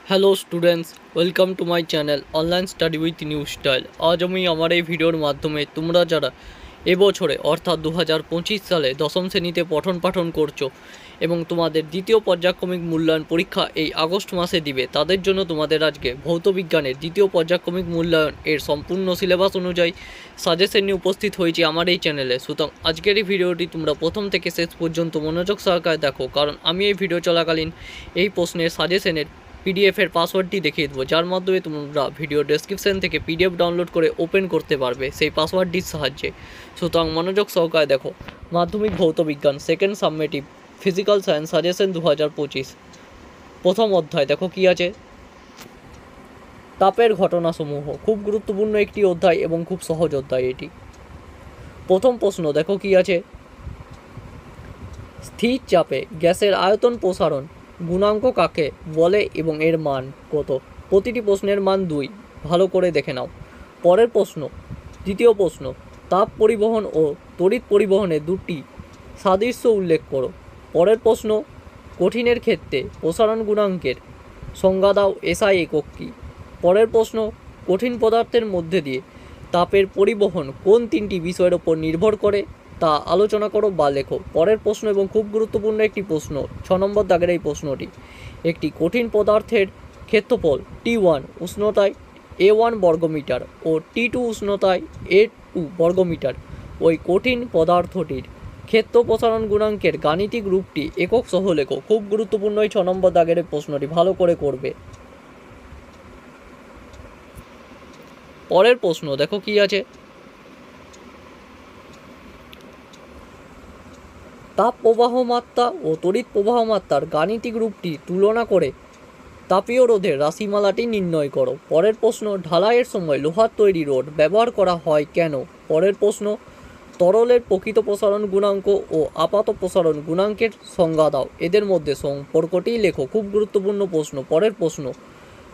Hello students, welcome to my channel online study with new style. আজ আমি আমার এই ভিডিওর মাধ্যমে তোমরা যারা এবছরে অর্থাৎ 2025 সালে দশম শ্রেণীতে পঠন পাঠন করছো এবং তোমাদের দ্বিতীয় পর্যায়ক্রমিক মূল্যায়ন পরীক্ষা এই আগস্ট মাসে দিবে, তাদের জন্য তোমাদের আজকে ভৌত বিজ্ঞানের দ্বিতীয় পর্যায়ক্রমিক মূল্যায়ন এর সম্পূর্ণ সিলেবাস অনুযায়ী সাজেশন নিয়ে উপস্থিত হয়েছি আমার এই চ্যানেলে। সুতরাং আজকের এই ভিডিওটি তোমরা প্রথম থেকে শেষ পর্যন্ত মনোযোগ সহকারে দেখো, কারণ আমি এই ভিডিও চলাকালীন এই প্রশ্নের সাজেশনের পিডিএফের পাসওয়ার্ডটি দেখিয়ে দেবো, যার মাধ্যমে তোমরা ভিডিও ডেসক্রিপশন থেকে পিডিএফ ডাউনলোড করে ওপেন করতে পারবে সেই পাসওয়ার্ডটির সাহায্যে। সুতরাং মনোযোগ সহকারে দেখো। মাধ্যমিক ভৌত বিজ্ঞান সেকেন্ড সাবমেটিভ ফিজিক্যাল সায়েন্স সাজেশন 2025 প্রথম অধ্যায় দেখো কি আছে। তাপের ঘটনাসমূহ খুব গুরুত্বপূর্ণ একটি অধ্যায় এবং খুব সহজ অধ্যায় এটি। প্রথম প্রশ্ন দেখো কি আছে। স্থির চাপে গ্যাসের আয়তন প্রসারণ গুণাঙ্ক কাকে বলে এবং এর মান কত? প্রতিটি প্রশ্নের মান 2, ভালো করে দেখে নাও। পরের প্রশ্ন, দ্বিতীয় প্রশ্ন, তাপ পরিবহন ও তড়িৎ পরিবহনের দুটি সাদৃশ্য উল্লেখ করো। পরের প্রশ্ন, কঠিনের ক্ষেত্রে প্রসারণ গুণাঙ্কের সংজ্ঞা দাও, এসআই একক কী? পরের প্রশ্ন, কঠিন পদার্থের মধ্যে দিয়ে তাপের পরিবহন কোন তিনটি বিষয়ের ওপর নির্ভর করে তা আলোচনা করো বা লেখো। পরের প্রশ্ন এবং খুব গুরুত্বপূর্ণ একটি প্রশ্ন, 6 নম্বর দাগের এই প্রশ্নটি। একটি কঠিন পদার্থের ক্ষেত্রফল T1 উষ্ণতায় A1 বর্গমিটার ও T2 উষ্ণতায় A2 বর্গমিটার। ওই কঠিন পদার্থটির ক্ষেত্র প্রসারণ গুণাঙ্কের গাণিতিক রূপটি একক সহ লেখো। খুব গুরুত্বপূর্ণ এই 6 নম্বর দাগের প্রশ্নটি, ভালো করে করবে। পরের প্রশ্ন দেখো কি আছে। তাপ প্রবাহ মাত্রা ও তড়িৎ প্রবাহ মাত্রার গাণিতিক রূপটি তুলনা করে তাপীয় রোধের রাশিমালাটি নির্ণয় করো। পরের প্রশ্ন, ঢালাইয়ের সময় লোহার তৈরি রড ব্যবহার করা হয় কেন? পরের প্রশ্ন, তরলের প্রকৃত প্রসারণ গুণাঙ্ক ও আপাত প্রসারণ গুণাঙ্কের সংজ্ঞা দাও, এদের মধ্যে সম্পর্কটি লেখো। খুব গুরুত্বপূর্ণ প্রশ্ন। পরের প্রশ্ন,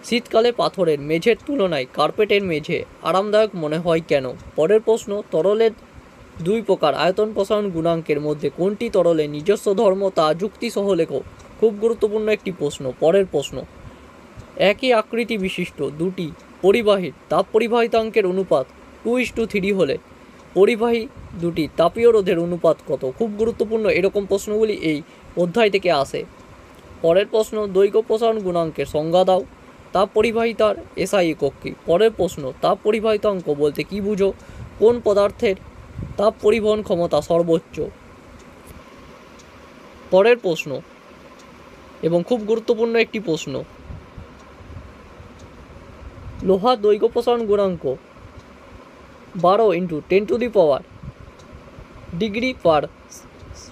শীতকালে পাথরের মেঝের তুলনায় কার্পেটের মেঝে আরামদায়ক মনে হয় কেন? পরের প্রশ্ন, তরলের দুই প্রকার আয়তন প্রসারণ গুণাঙ্কের মধ্যে কোনটি তরলের নিজস্ব ধর্ম তা যুক্তি সহ লেখো। খুব গুরুত্বপূর্ণ একটি প্রশ্ন। পরের প্রশ্ন, একই আকৃতি বিশিষ্ট দুটি পরিবাহীর তাপ পরিবাহিতাঙ্কের অনুপাত 2:3 হলে পরিবাহী দুটি তাপীয় রোধের অনুপাত কত? খুব গুরুত্বপূর্ণ, এরকম প্রশ্নগুলি এই অধ্যায় থেকে আসে। পরের প্রশ্ন, দৈর্ঘ্য প্রসারণ গুণাঙ্কের সংজ্ঞা দাও। তাপ পরিবাহিতার এসআই একক কী? পরের প্রশ্ন, তাপ পরিবাহিতাঙ্ক বলতে কী বুঝো? কোন পদার্থের তাপ পরিবহন ক্ষমতা সর্বোচ্চ? পরের প্রশ্ন এবং খুব গুরুত্বপূর্ণ একটি প্রশ্ন, লোহার দৈর্ঘ্য প্রসারণ গুণাঙ্ক 12 × 10⁻³ ডিগ্রি পার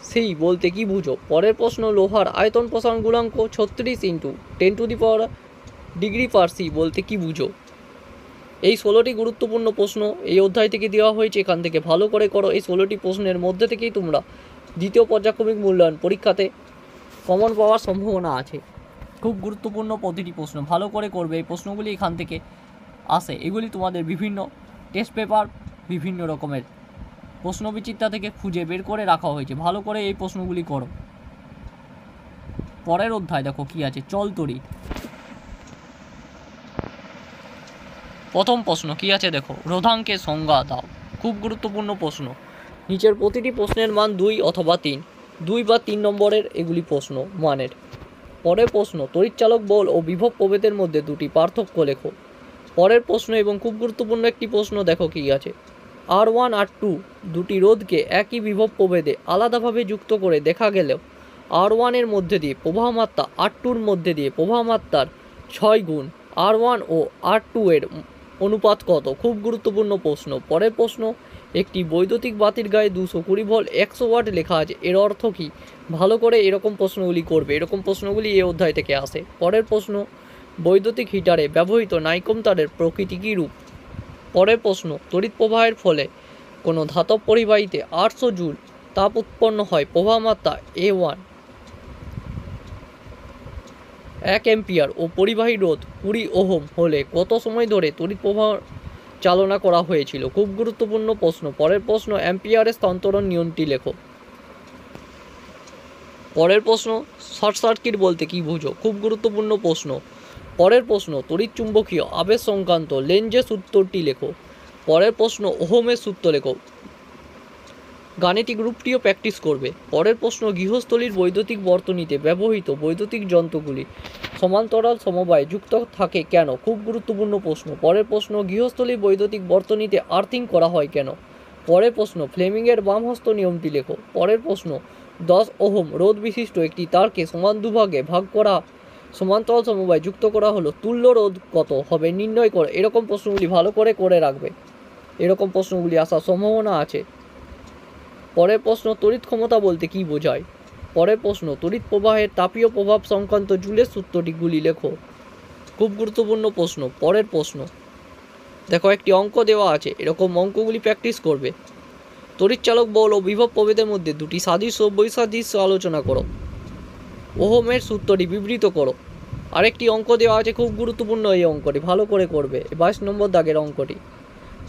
সি বলতে কী বুঝো? পরের প্রশ্ন, লোহার আয়তন প্রসারণ গুণাঙ্ক 36 × 10⁻³ ডিগ্রি পার সি বলতে কী বুঝো? এই 16টি গুরুত্বপূর্ণ প্রশ্ন এই অধ্যায় থেকে দেওয়া হয়েছে, এখান থেকে ভালো করে করো। এই 16টি প্রশ্নের মধ্যে থেকেই তোমরা দ্বিতীয় পর্যায়ক্রমিক মূল্যায়ন পরীক্ষাতে কমন পাওয়ার সম্ভাবনা আছে। খুব গুরুত্বপূর্ণ প্রতিটি প্রশ্ন, ভালো করে করবে। এই প্রশ্নগুলি এখান থেকে আসে, এগুলি তোমাদের বিভিন্ন টেস্ট পেপার বিভিন্ন রকমের প্রশ্নবিচিত্রা থেকে খুঁজে বের করে রাখা হয়েছে, ভালো করে এই প্রশ্নগুলি করো। পরের অধ্যায় দেখো কি আছে, চলতড়িৎ। প্রথম প্রশ্ন কি আছে দেখো, রোধাঙ্কের সংজ্ঞা দাও। খুব গুরুত্বপূর্ণ প্রশ্ন। নিচের প্রতিটি প্রশ্নের মান 2 অথবা 3, 2 বা 3 নম্বরের এগুলি প্রশ্ন মানের। পরের প্রশ্ন, তড়িৎচালক বল ও বিভব প্রভেদের মধ্যে দুটি পার্থক্য লেখো। পরের প্রশ্ন এবং খুব গুরুত্বপূর্ণ একটি প্রশ্ন দেখো কি আছে। R1 R2 দুটি রোধকে একই বিভব প্রভেদে আলাদাভাবে যুক্ত করে দেখা গেলেও R1 এর মধ্যে দিয়ে প্রবাহ মাত্রা R2 এর মধ্যে দিয়ে প্রবাহ মাত্রার 6 গুণ R1 ও R2 এর অনুপাত কত? খুব গুরুত্বপূর্ণ প্রশ্ন। পরের প্রশ্ন, একটি বৈদ্যুতিক বাতির গায়ে 220 ভোল্ট 100 ওয়াট লেখা আছে, এর অর্থ কী? ভালো করে এরকম প্রশ্নগুলি করবে, এরকম প্রশ্নগুলি এই অধ্যায় থেকে আসে। পরের প্রশ্ন, বৈদ্যুতিক হিটারে ব্যবহৃত নাইকম তারের প্রকৃতি কী রূপ? পরের প্রশ্ন, তড়িৎ প্রবাহের ফলে কোনো ধাতব পরিবাহীতে 800 জুল তাপ উৎপন্ন হয়, প্রবাহ মাত্রা A1 1 অ্যাম্পিয়ার ও পরিবাহী রোধ 20 ওহম হলে কত সময় ধরে তড়িৎ প্রবাহ চালনা করা হয়েছিল? খুব গুরুত্বপূর্ণ প্রশ্ন। পরের প্রশ্ন, অ্যাম্পিয়ারের স্থানান্তরণ নিয়মটি লেখো। পরের প্রশ্ন, শর্ট সার্কিট বলতে কী বুঝো? খুব গুরুত্বপূর্ণ প্রশ্ন। পরের প্রশ্ন তড়িৎ চুম্বকীয় আবেশ সংক্রান্ত লেঞ্জের সূত্রটি লেখো। পরের প্রশ্ন ওহমের সূত্র লেখো। গাণিতিক রূপটিও প্র্যাকটিস করবে। পরের প্রশ্ন গৃহস্থলীর বৈদ্যুতিক বর্তনীতে ব্যবহৃত বৈদ্যুতিক যন্ত্রগুলি সমান্তরাল সমবায়ে যুক্ত থাকে কেন? খুব গুরুত্বপূর্ণ প্রশ্ন। পরের প্রশ্ন গৃহস্থলীর বৈদ্যুতিক বর্তনীতে আর্থিং করা হয় কেন? পরের প্রশ্ন ফ্লেমিংয়ের বামহস্ত নিয়মটি লেখো। পরের প্রশ্ন 10 ওহম রোধ বিশিষ্ট একটি তারকে সমান দুভাগে ভাগ করা সমান্তরাল সমবায়ে যুক্ত করা হলো, তুল্য রোধ কত হবে নির্ণয় করো। এরকম প্রশ্নগুলি ভালো করে রাখবে, এরকম প্রশ্নগুলি আসার সম্ভাবনা আছে। পরের প্রশ্ন তড়িৎ ক্ষমতা বলতে কি বোঝায়? পরের প্রশ্ন তড়িৎ প্রবাহের তাপীয় প্রভাব সংক্রান্ত জুলের সূত্রটিগুলি লেখো। খুব গুরুত্বপূর্ণ প্রশ্ন। পরের প্রশ্ন দেখো একটি অঙ্ক দেওয়া আছে, এরকম অঙ্কগুলি প্র্যাকটিস করবে। তড়িৎচালক বল ও বিভব প্রভেদের মধ্যে দুটি সাদৃশ্য ও বৈসাদৃশ্য আলোচনা করো। ওহমের সূত্রটি বিবৃত করো। আরেকটি অঙ্ক দেওয়া আছে, খুব গুরুত্বপূর্ণ এই অঙ্কটি, ভালো করে করবে। 22 নম্বর দাগের অঙ্কটি।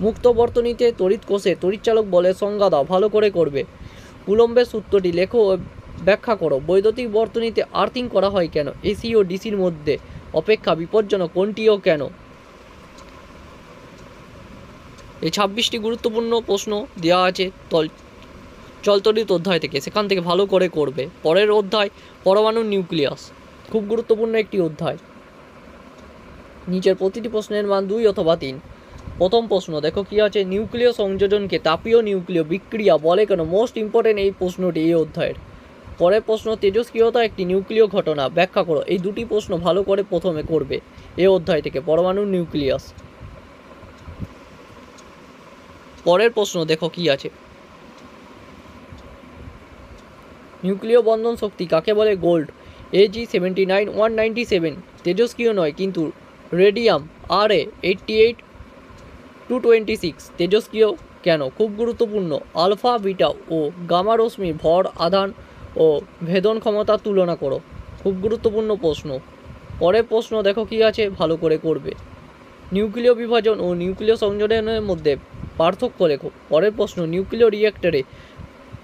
মুক্ত বর্তনীতে তড়িৎ কোষে তড়িৎচালক বলের সংজ্ঞা দাও, ভালো করে করবে। কুলম্বের সূত্রটি লেখো ও ব্যাখ্যা করো। বৈদ্যুতিক বর্তনীতে আর্থিং করা হয় কেন? এসি ও ডিসির মধ্যে অপেক্ষা বিপজ্জনক কোনটি ও কেন? এই 26টি গুরুত্বপূর্ণ প্রশ্ন দেওয়া আছে চলতড়িৎ অধ্যায় থেকে, সেখান থেকে ভালো করে করবে। পরের অধ্যায় পরমাণু নিউক্লিয়াস, খুব গুরুত্বপূর্ণ একটি অধ্যায়। নিচের প্রতিটি প্রশ্নের মান 2 অথবা 3। প্রথম প্রশ্ন দেখো কি আছে, নিউক্লিয় সংযোজনকে তাপীয় নিউক্লিয় বিক্রিয়া বলে কেন? মোস্ট ইম্পর্টেন্ট এই প্রশ্নটি এই অধ্যায়ের। পরের প্রশ্ন তেজস্ক্রিয়তা একটি নিউক্লিয় ঘটনা, ব্যাখ্যা করো। এই দুটি প্রশ্ন ভালো করে প্রথমে করবে এই অধ্যায় থেকে, পরমাণু নিউক্লিয়াস। পরের প্রশ্ন দেখো কি আছে, নিউক্লিয় বন্ধন শক্তি কাকে বলে? গোল্ড AG 79197 তেজস্ক্রিয় নয়, কিন্তু রেডিয়াম RA 88-226 তেজস্ক্রিয় কেন? খুব গুরুত্বপূর্ণ। আলফা বিটা ও গামা রশ্মির ভর আধান ও ভেদন ক্ষমতা তুলনা করো। খুব গুরুত্বপূর্ণ প্রশ্ন। পরের প্রশ্ন দেখো কি আছে, ভালো করে করবে। নিউক্লিয় বিভাজন ও নিউক্লিয় সংযোজনের মধ্যে পার্থক্য লেখো। পরের প্রশ্ন নিউক্লিয় রিঅ্যাক্টরে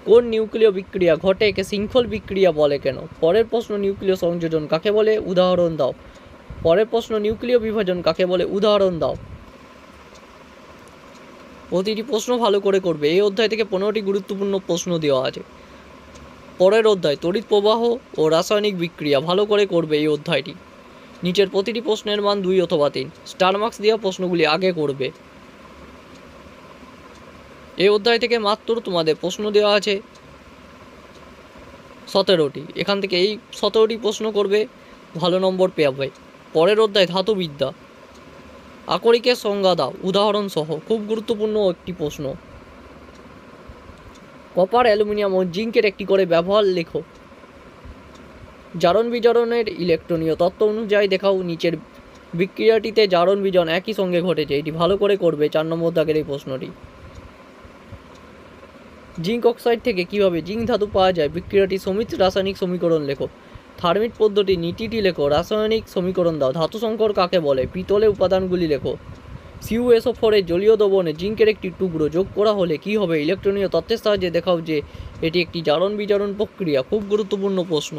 কোন নিউক্লিয় বিক্রিয়া ঘটে একে শৃঙ্খল বিক্রিয়া বলে কেন? পরের প্রশ্ন নিউক্লিয় সংযোজন কাকে বলে? উদাহরণ দাও। পরের প্রশ্ন নিউক্লিয় বিভাজন কাকে বলে? উদাহরণ দাও। প্রতিটি প্রশ্ন ভালো করে করবে। এই অধ্যায় থেকে 15টি গুরুত্বপূর্ণ প্রশ্ন দেওয়া আছে। পরের অধ্যায় তড়িৎ প্রবাহ ও রাসায়নিক বিক্রিয়া, ভালো করে করবে এই অধ্যায়টি। নিচের প্রতিটি প্রশ্নের মান 2 অথবা 3। স্টার মার্কস দেওয়া প্রশ্নগুলি আগে করবে। এই অধ্যায় থেকে মাত্র তোমাদের প্রশ্ন দেওয়া আছে 17টি। এখান থেকে এই 17টি প্রশ্ন করবে, ভালো নম্বর পাবে। পরের অধ্যায় ধাতুবিদ্যা, আকরিকের সংজ্ঞা দাও উদাহরণ সহ, খুব গুরুত্বপূর্ণ একটি প্রশ্ন। কপার, অ্যালুমিনিয়াম ও জিঙ্কের একটি করে ব্যবহার লেখো। জারণ বিজারণের ইলেকট্রনীয় তত্ত্ব অনুযায়ী দেখাও নিচের বিক্রিয়াটিতে জারণ বিজারণ একই সঙ্গে ঘটেছে। এটি ভালো করে করবে, 4 নম্বর দাগের এই প্রশ্নটি। জিঙ্ক অক্সাইড থেকে কিভাবে জিঙ্ক ধাতু পাওয়া যায়? বিক্রিয়াটি সমিত রাসায়নিক সমীকরণ লেখো। থার্মিট পদ্ধতি নীতিটি লেখো। রাসায়নিক সমীকরণ দাও। ধাতু সংকর কাকে বলে? পিতলের উপাদানগুলি লেখো। CuSO4 এর জলীয় দ্রবণে জিঙ্কের একটি টুকরো যোগ করা হলে কি হবে? ইলেকট্রনীয় তত্ত্বের সাহায্যে দেখাও যে এটি একটি জারণ বিজারণ প্রক্রিয়া। খুব গুরুত্বপূর্ণ প্রশ্ন।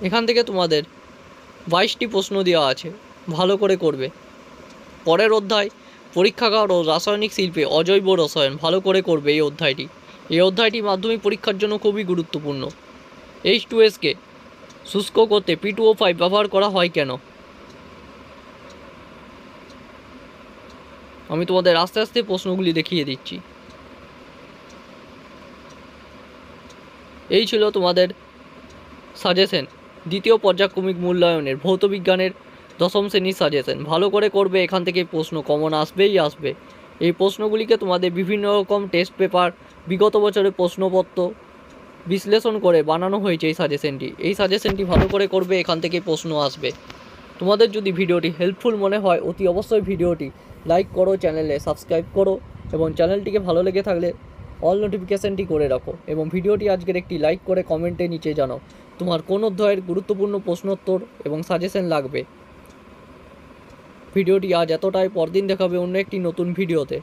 এখান থেকে তোমাদের 22টি প্রশ্ন দেওয়া আছে, ভালো করে করবে। পরের অধ্যায় পরীক্ষাগার ও রাসায়নিক শিল্পে অজৈব রসায়ন, ভালো করে করবে এই অধ্যায়টি। এই অধ্যায়টি মাধ্যমিক পরীক্ষার জন্য খুবই গুরুত্বপূর্ণ। H2Sকে শুষ্ক করতে P2O5 ব্যবহার করা হয় কেন? আমি তোমাদের আস্তে আস্তে প্রশ্নগুলি দেখিয়ে দিচ্ছি। এই ছিল তোমাদের সাজেশন, দ্বিতীয় পর্যায়ক্রমিক মূল্যায়নের ভৌতবিজ্ঞানের 10ম শ্রেণীর সাজেশন। ভালো করে করবে, এখান থেকে প্রশ্ন কমন আসবেই আসবে। এই প্রশ্নগুলিকে তোমাদের বিভিন্ন রকম টেস্ট পেপার, বিগত বছরের প্রশ্নপত্র বিশ্লেষণ করে বানানো হয়েছে এই সাজেশনটি। এই সাজেশনটি ভালো করে করবে, এখান থেকে প্রশ্ন আসবে। তোমাদের যদি ভিডিওটি হেল্পফুল মনে হয় অতি অবশ্যই ভিডিওটি লাইক করো, চ্যানেলে সাবস্ক্রাইব করো এবং চ্যানেলটিকে ভালো লেগে থাকলে অল নোটিফিকেশানটি করে রাখো এবং ভিডিওটি আজকের একটি লাইক করে কমেন্টে নিচে জানাও তোমার কোন অধ্যায়ের গুরুত্বপূর্ণ প্রশ্নোত্তর এবং সাজেশন লাগবে। ভিডিওটি আজ এতটাই, পরদিন দেখাবে অন্য একটি নতুন ভিডিওতে।